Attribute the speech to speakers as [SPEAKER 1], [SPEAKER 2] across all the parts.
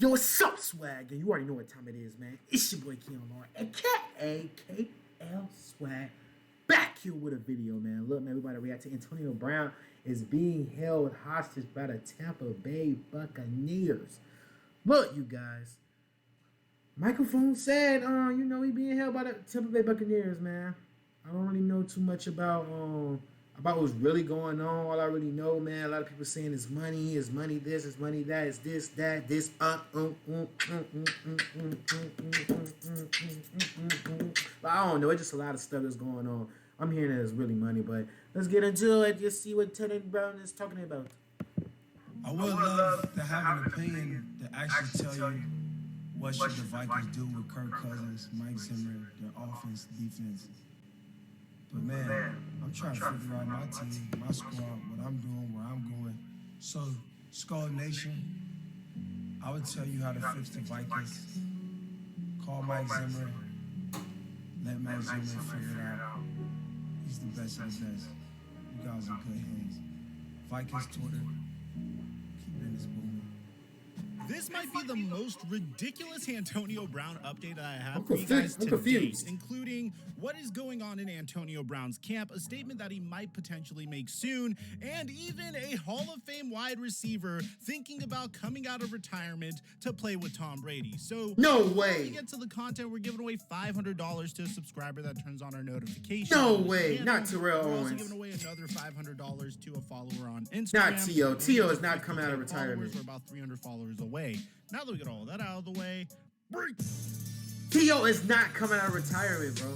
[SPEAKER 1] Yo, what's up, swag? And you already know what time it is, man. It's your boy Keon Lauren, aka KL Swag, back here with a video, man. Look, man, we about to react to Antonio Brown is being held hostage by the Tampa Bay Buccaneers. Look, you guys, microphone said, he being held by the Tampa Bay Buccaneers, man. I don't really know too much about what's really going on. All I really know, man, a lot of people saying it's money, this, it's money, that, it's this, that, this, But I don't know. It's just a lot of stuff that's going on. I'm hearing that it's really money, but let's get into it. Just see what Antonio Brown is talking about.
[SPEAKER 2] I would love to have an opinion to actually tell you what should the Vikings do with Kirk Cousins, Mike Zimmer, their offense, defense. But man, I'm trying to figure out my team, my squad, what I'm doing, where I'm going. So, Skull Nation, I would tell you how to fix the Vikings. Call Mike Zimmer. Let Mike Zimmer figure it out. He's the best of the best. You guys are in good hands. Vikings Twitter. Keep business booming.
[SPEAKER 3] This might be the most ridiculous Antonio Brown update I have for you guys today, including what is going on in Antonio Brown's camp, a statement that he might potentially make soon, and even a Hall of Fame wide receiver thinking about coming out of retirement to play with Tom Brady. So
[SPEAKER 1] no
[SPEAKER 3] way.
[SPEAKER 1] way.
[SPEAKER 3] Before we get to the content, we're giving away $500 to a subscriber that turns on our notifications.
[SPEAKER 1] No way, not Terrell Owens.
[SPEAKER 3] We're also giving away another $500 to a follower on Instagram.
[SPEAKER 1] Not T.O. T.O. is not coming out of retirement.
[SPEAKER 3] We're about 300 followers away. Now that we get all that out of the way, break.
[SPEAKER 1] T.O. is not coming out of retirement, bro.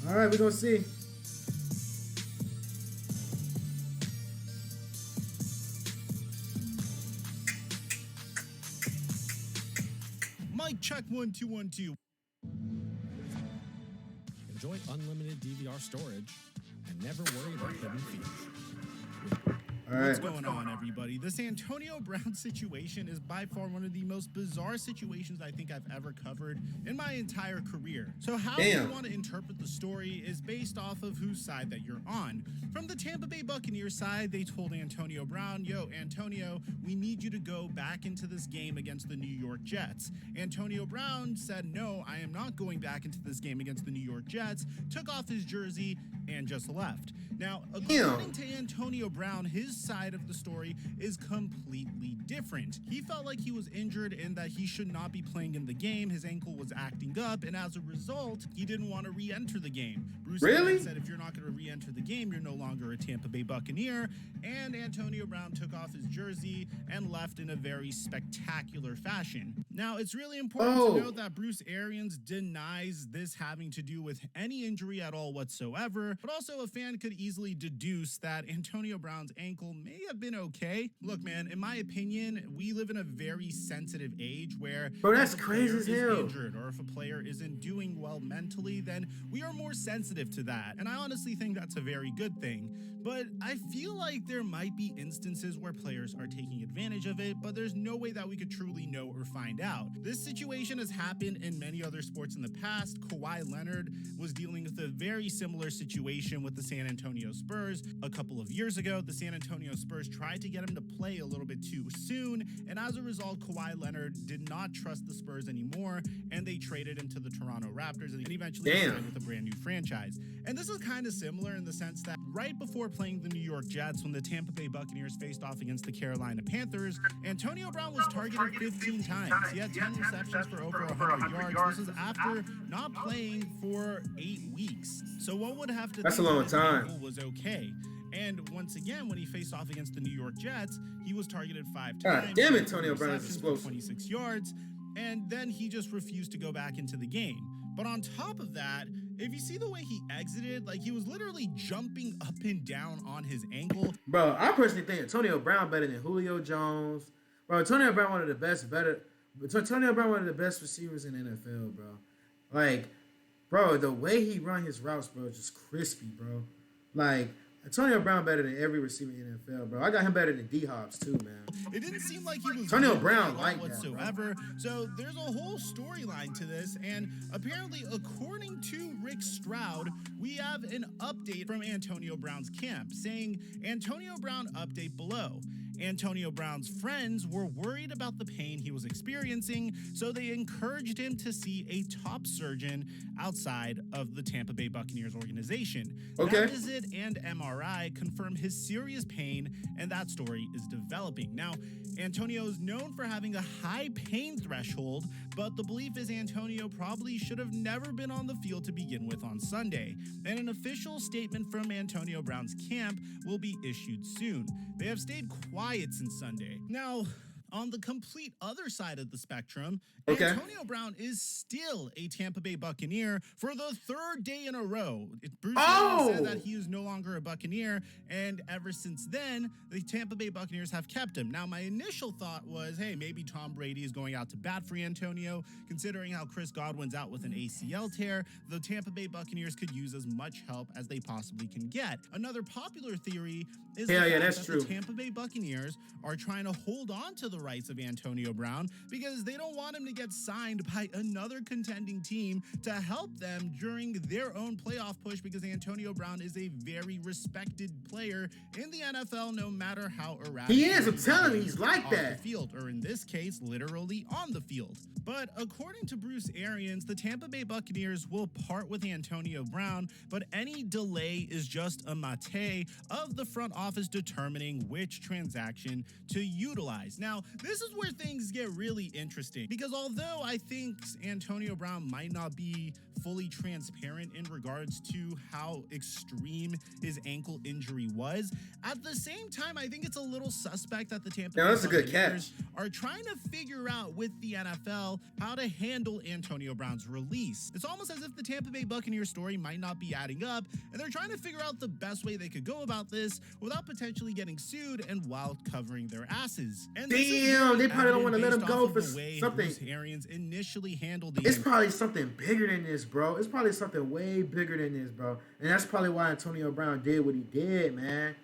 [SPEAKER 1] All right, we're going to see.
[SPEAKER 3] Mic check 1 2 1 2.
[SPEAKER 4] Enjoy unlimited DVR storage and never worry about hidden fees.
[SPEAKER 3] What's going on, everybody? This Antonio Brown situation is by far one of the most bizarre situations I think I've ever covered in my entire career. So how you want to interpret the story is based off of whose side that you're on. From the Tampa Bay Buccaneers side, they told Antonio Brown, yo, Antonio, we need you to go back into this game against the New York Jets. Antonio Brown said, no, I am not going back into this game against the New York Jets, took off his jersey, and just left. Now, according to Antonio Brown, his side of the story is completely different. He felt like he was injured and that he should not be playing in the game. His ankle was acting up, and as a result, he didn't want to re-enter the game. Bruce said, if you're not going to re-enter the game, you're no longer a Tampa Bay Buccaneer, and Antonio Brown took off his jersey and left in a very spectacular fashion. Now, it's really important to note that Bruce Arians denies this having to do with any injury at all whatsoever, but also a fan could easily deduce that Antonio Brown's ankle may have been okay. Look, man, in my opinion, we live in a very sensitive age where
[SPEAKER 1] that's crazy as hell.
[SPEAKER 3] Injured or if a player isn't doing well mentally, then we are more sensitive to that. And I honestly think that's a very good thing. But I feel like there might be instances where players are taking advantage of it, but there's no way that we could truly know or find out. This situation has happened in many other sports in the past. Kawhi Leonard was dealing with a very similar situation with the San Antonio Spurs. A couple of years ago, the San Antonio Spurs tried to get him to play a little bit too soon, and as a result, Kawhi Leonard did not trust the Spurs anymore, and they traded him to the Toronto Raptors, and eventually signed with a brand new franchise. And this is kind of similar in the sense that right before playing the New York Jets, when the Tampa Bay Buccaneers faced off against the Carolina Panthers, Antonio Brown was targeted 15 times. He had 10 receptions for over 100 yards. This is after not playing for 8 weeks. So one would have to think
[SPEAKER 1] a long time.
[SPEAKER 3] Was okay. And once again, when he faced off against the New York Jets, he was targeted 5 times.
[SPEAKER 1] God damn it, Antonio Brown is explosive.
[SPEAKER 3] 26 yards, and then he just refused to go back into the game. But on top of that, if you see the way he exited, like he was literally jumping up and down on his ankle.
[SPEAKER 1] Bro, I personally think Antonio Brown better than Julio Jones. Bro, Antonio Brown one of the best receivers in the NFL, bro. Like, bro, the way he run his routes, bro, is just crispy, bro. Like, Antonio Brown better than every receiver in the NFL, bro. I got him better than D-Hops too, man.
[SPEAKER 3] It didn't seem like he was
[SPEAKER 1] Antonio Brown like
[SPEAKER 3] whatsoever. So there's a whole storyline to this, and apparently, according to Rick Stroud, we have an update from Antonio Brown's camp saying Antonio Brown update below. Antonio Brown's friends were worried about the pain he was experiencing, so they encouraged him to see a top surgeon outside of the Tampa Bay Buccaneers organization.
[SPEAKER 1] Okay.
[SPEAKER 3] That visit and MRI confirmed his serious pain, and that story is developing. Now, Antonio is known for having a high pain threshold, but the belief is Antonio probably should have never been on the field to begin with on Sunday. And an official statement from Antonio Brown's camp will be issued soon. They have stayed quiet since Sunday. Now, on the complete other side of the spectrum, Antonio Brown is still a Tampa Bay Buccaneer for the third day in a row. Bruce Arians said that he is no longer a Buccaneer, and ever since then, the Tampa Bay Buccaneers have kept him. Now, my initial thought was, hey, maybe Tom Brady is going out to bat for Antonio, considering how Chris Godwin's out with an ACL tear. The Tampa Bay Buccaneers could use as much help as they possibly can get. Another popular theory is the Tampa Bay Buccaneers are trying to hold on to the rights of Antonio Brown because they don't want him to get signed by another contending team to help them during their own playoff push, because Antonio Brown is a very respected player in the NFL, no matter how erratic
[SPEAKER 1] he is. I'm telling you, he's like that.
[SPEAKER 3] The field, or in this case, literally on the field. But according to Bruce Arians, the Tampa Bay Buccaneers will part with Antonio Brown, but any delay is just a mate of the front office determining which transaction to utilize. Now, this is where things get really interesting, because although I think Antonio Brown might not be fully transparent in regards to how extreme his ankle injury was, at the same time, I think it's a little suspect that the Tampa Bay Buccaneers are trying to figure out with the NFL how to handle Antonio Brown's release. It's almost as if the Tampa Bay Buccaneers story might not be adding up, and they're trying to figure out the best way they could go about this without potentially getting sued and while covering their asses. And
[SPEAKER 1] damn, they probably don't want to let him go for something.
[SPEAKER 3] Bruce Arians initially handled
[SPEAKER 1] it's probably something bigger than this, bro. It's probably something way bigger than this, bro. And that's probably why Antonio Brown did what he did, man.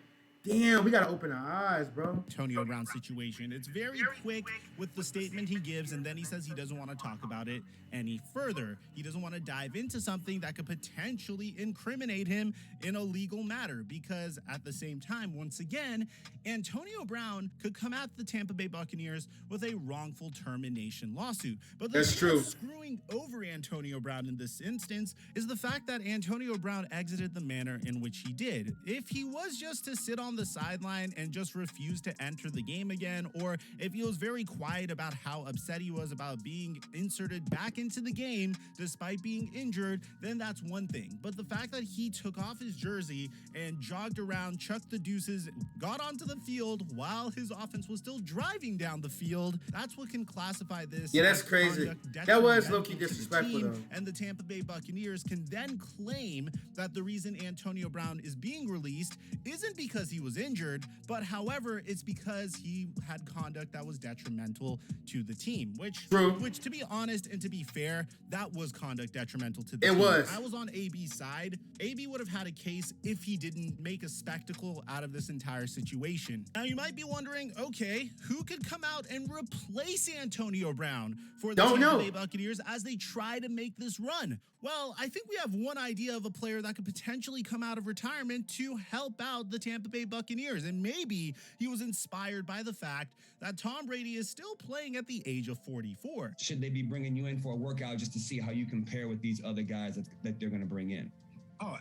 [SPEAKER 1] Damn, we got to open our eyes, bro.
[SPEAKER 3] Antonio Brown situation. It's very quick with the statement he gives, and then he says he doesn't want to talk about it any further. He doesn't want to dive into something that could potentially incriminate him in a legal matter, because at the same time, once again, Antonio Brown could come at the Tampa Bay Buccaneers with a wrongful termination lawsuit. But the thing that's screwing over Antonio Brown in this instance is the fact that Antonio Brown exited the manner in which he did. If he was just to sit on the sideline and just refuse to enter the game again, or if he was very quiet about how upset he was about being inserted back into the game despite being injured, then that's one thing. But the fact that he took off his jersey and jogged around, chucked the deuces, got onto the field while his offense was still driving down the field, that's what can classify this.
[SPEAKER 1] Yeah, that's crazy. That was low-key disrespectful, though.
[SPEAKER 3] And the Tampa Bay Buccaneers can then claim that the reason Antonio Brown is being released isn't because he was injured, but however, it's because he had conduct that was detrimental to the team, which to be honest and to be fair, that was conduct detrimental to the team. I was on AB's side. AB would have had a case if he didn't make a spectacle out of this entire situation. Now, you might be wondering, okay, who could come out and replace Antonio Brown for the Tampa Bay Buccaneers as they try to make this run? Well, I think we have one idea of a player that could potentially come out of retirement to help out the Tampa Bay Buccaneers, and maybe he was inspired by the fact that Tom Brady is still playing at the age of 44.
[SPEAKER 5] Should they be bringing you in for a workout just to see how you compare with these other guys that they're going to bring in?
[SPEAKER 6] Oh,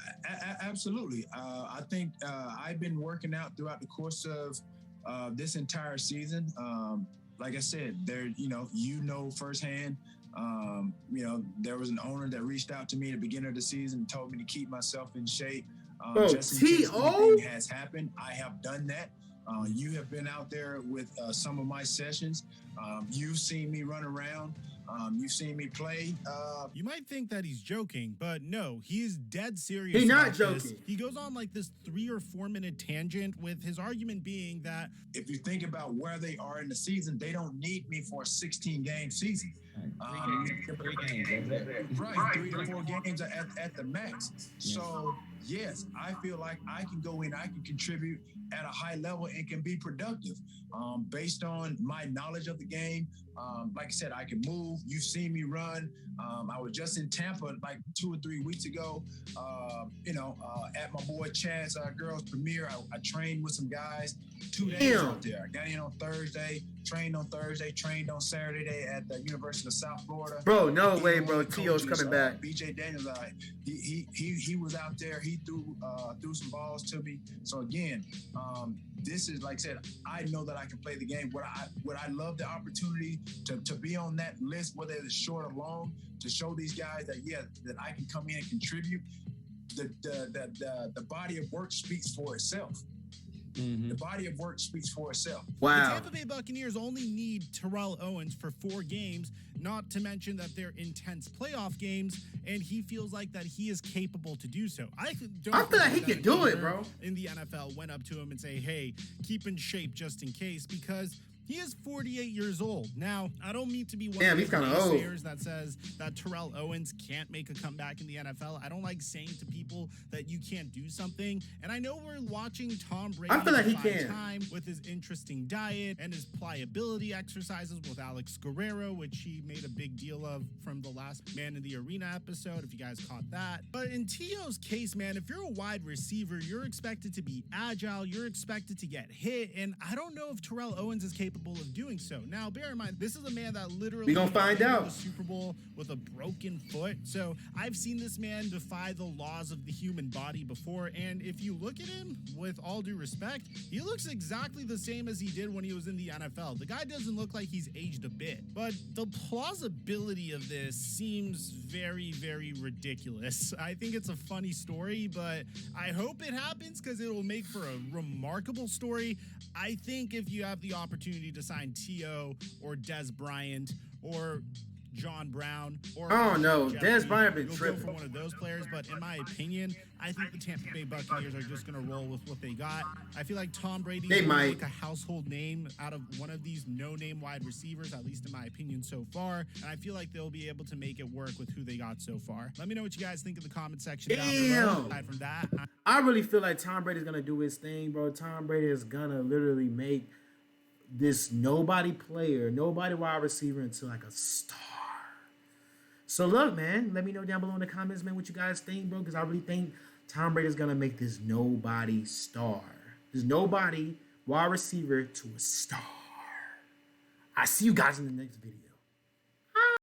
[SPEAKER 6] absolutely. I think I've been working out throughout the course of this entire season. Like I said, there, firsthand, there was an owner that reached out to me at the beginning of the season and told me to keep myself in shape. Just in case anything has happened, I have done that. You have been out there with some of my sessions. You've seen me run around. You've seen me play.
[SPEAKER 3] You might think that he's joking, but no, he's dead serious.
[SPEAKER 1] He's not joking.
[SPEAKER 3] This. He goes on like this 3 or 4 minute tangent with his argument being that
[SPEAKER 6] if you think about where they are in the season, they don't need me for a 16-game season.
[SPEAKER 5] 3 games.
[SPEAKER 6] Right, 3 to 4 games at the max. So yes, I feel like I can go in, I can contribute at a high level and can be productive based on my knowledge of the game. Like I said, I can move. You've seen me run. I was just in Tampa like 2 or 3 weeks ago, at my boy Chad's girls premiere. I trained with some guys 2 days out there. I got in on Thursday, trained on Saturday at the University of South Florida.
[SPEAKER 1] Bro, no way, bro. T.O.'s coming back.
[SPEAKER 6] BJ Daniels, he was out there. He threw some balls to me. So again, this is like I said. I know that I can play the game. Would I love the opportunity to be on that list, whether it's short or long, to show these guys that that I can come in and contribute. The body of work speaks for itself. Mm-hmm. The body of work speaks for itself.
[SPEAKER 1] Wow.
[SPEAKER 3] The Tampa Bay Buccaneers only need Terrell Owens for 4 games, not to mention that they're intense playoff games, and he feels like that he is capable to do so. I feel
[SPEAKER 1] like he can do it, bro.
[SPEAKER 3] In the NFL, went up to him and say, hey, keep in shape just in case, because he is 48 years old. Now, I don't mean to be one of the naysayers that says that Terrell Owens can't make a comeback in the NFL. I don't like saying to people that you can't do something. And I know we're watching Tom Brady time with his interesting diet and his pliability exercises with Alex Guerrero, which he made a big deal of from the last Man in the Arena episode, if you guys caught that. But in T.O.'s case, man, if you're a wide receiver, you're expected to be agile, you're expected to get hit, and I don't know if Terrell Owens is capable of doing so. Now, bear in mind, this is a man that literally
[SPEAKER 1] we gonna find out
[SPEAKER 3] the Super Bowl with a broken foot. So I've seen this man defy the laws of the human body before, and if you look at him, with all due respect, he looks exactly the same as he did when he was in the NFL. The guy doesn't look like he's aged a bit, but the plausibility of this seems very, very ridiculous. I think it's a funny story, but I hope it happens because it will make for a remarkable story. I think if you have the opportunity to sign T.O. or Des Bryant or John Brown or
[SPEAKER 1] Des Bryant been tripping
[SPEAKER 3] for one of those players, but in my opinion, I think the Tampa Bay Buccaneers are just going to roll with what they got. I feel like Tom Brady is like a household name out of one of these no-name wide receivers, at least in my opinion so far, and I feel like they'll be able to make it work with who they got so far. Let me know what you guys think in the comment section down below. Aside from that,
[SPEAKER 1] I really feel like Tom Brady's going to do his thing, bro. Tom Brady is going to literally make this nobody player, nobody wide receiver into like a star. So look, man, let me know down below in the comments, man, what you guys think, bro, because I really think Tom Brady is going to make this nobody star. This nobody wide receiver to a star. I see you guys in the next video.